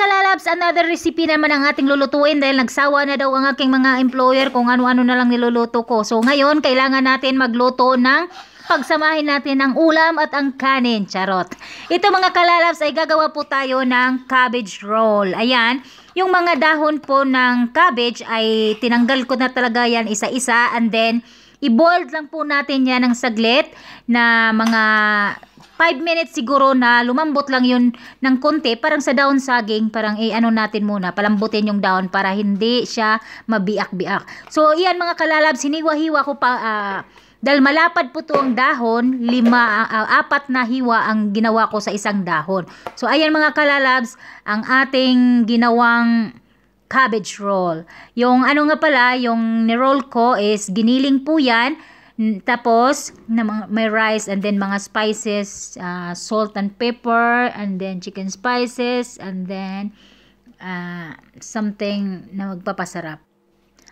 kalalabs, another recipe naman ang ating lulutuin dahil nagsawa na daw ang aking mga employer kung ano-ano na lang niluluto ko. So ngayon, kailangan natin magluto ng pagsamahin natin ang ulam at ang kanin. Charot. Ito mga kalalabs ay gagawa po tayo ng cabbage roll. Ayan, yung mga dahon po ng cabbage ay tinanggal ko na talaga yan isa-isa and then i-boiled lang po natin yan ng saglit na mga 5 minutes siguro na lumambot lang yun ng konti. Parang sa daon saging, parang ano natin muna, palambutin yung daon para hindi siya mabiak-biak. So, iyan mga kalalabs, hiniwa-hiwa ko pa, dahil malapad po to ang dahon, 4 na hiwa ang ginawa ko sa isang dahon. So, ayan mga kalalabs, ang ating ginawang cabbage roll. Yung ano nga pala, yung ni-roll ko is giniling po yan. Tapos, may rice and then mga spices, salt and pepper, and then chicken spices, and then something na magpapasarap.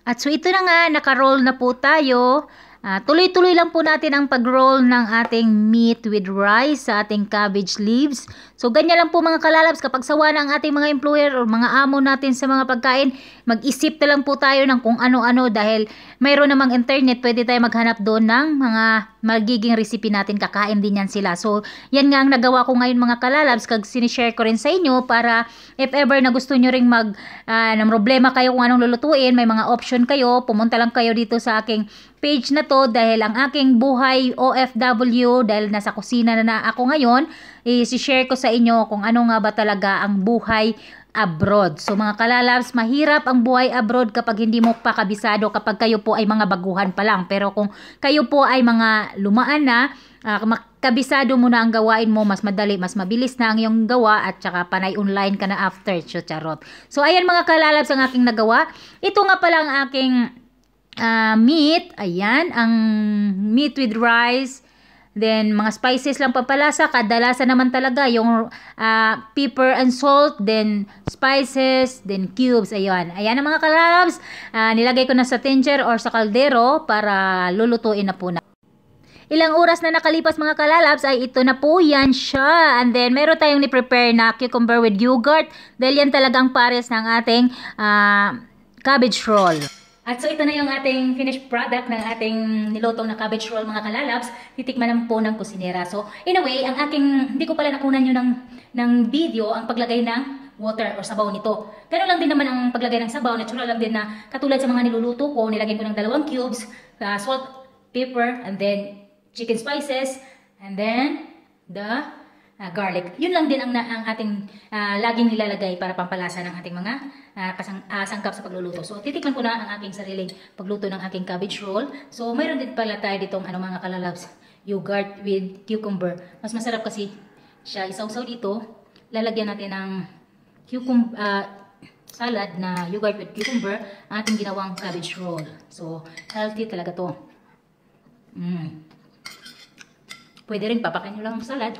At so, ito na nga, naka-roll na po tayo. Tuloy-tuloy lang po natin ang pag-roll ng ating meat with rice sa ating cabbage leaves. So, ganyan lang po mga kalalabs. Kapag sawa na ang ating mga employer o mga amo natin sa mga pagkain, mag-isip na lang po tayo ng kung ano-ano dahil mayroon namang internet, pwede tayo maghanap doon ng mga magiging recipe natin. Kakain din yan sila. So, yan nga ang nagawa ko ngayon mga kalalabs. Kag sinishare ko rin sa inyo para if ever na gusto nyo ring ng problema kayo kung anong lulutuin, may mga option kayo, pumunta lang kayo dito sa aking page na to dahil ang aking buhay OFW, dahil nasa kusina na ako ngayon, i-share ko sa inyo kung ano nga ba talaga ang buhay abroad. So mga kalalabs, mahirap ang buhay abroad kapag hindi mo pa kabisado, kapag kayo po ay mga baguhan pa lang. Pero kung kayo po ay mga lumaan na, kabisado mo na ang gawain mo, mas madali, mas mabilis na ang iyong gawa at saka panay online ka na after. Charot. So ayan mga kalalabs ang aking nagawa. Ito nga pala ang aking meat, ayan, ang meat with rice, then mga spices lang pampalasa, kadalasan naman talaga yung pepper and salt, then spices, then cubes, ayan ang mga kalalabs, nilagay ko na sa tinger or sa kaldero para lulutuin na po na. Ilang oras na nakalipas mga kalalabs ay ito na po yan siya. And then meron tayong ni-prepare na cucumber with yogurt dahil yan talagang pares ng ating cabbage roll. At so ito na yung ating finished product ng ating nilutong na cabbage roll mga kalalabs. Titikman naman po ng kusinera. So in a way, ang aking, hindi ko pala nakunan nyo ng video ang paglagay ng water or sabaw nito. Ganun lang din naman ang paglagay ng sabaw. Natural lang din na katulad sa mga niluluto ko, nilagay ko ng 2 cubes, salt, pepper, and then chicken spices, and then the garlic. Yun lang din ang ating laging nilalagay para pampalasa ng ating mga sangkap sa pagluluto. So, titikman ko na ang aking sariling pagluto ng aking cabbage roll. So, mayroon din pala tayo ditong mga kalalabs, yogurt with cucumber. Mas masarap kasi siya. Isaw-saw dito, lalagyan natin ng salad na yogurt with cucumber, ang ating ginawang cabbage roll. So, healthy talaga to. Pwede rin papakan nyo lang ang salad.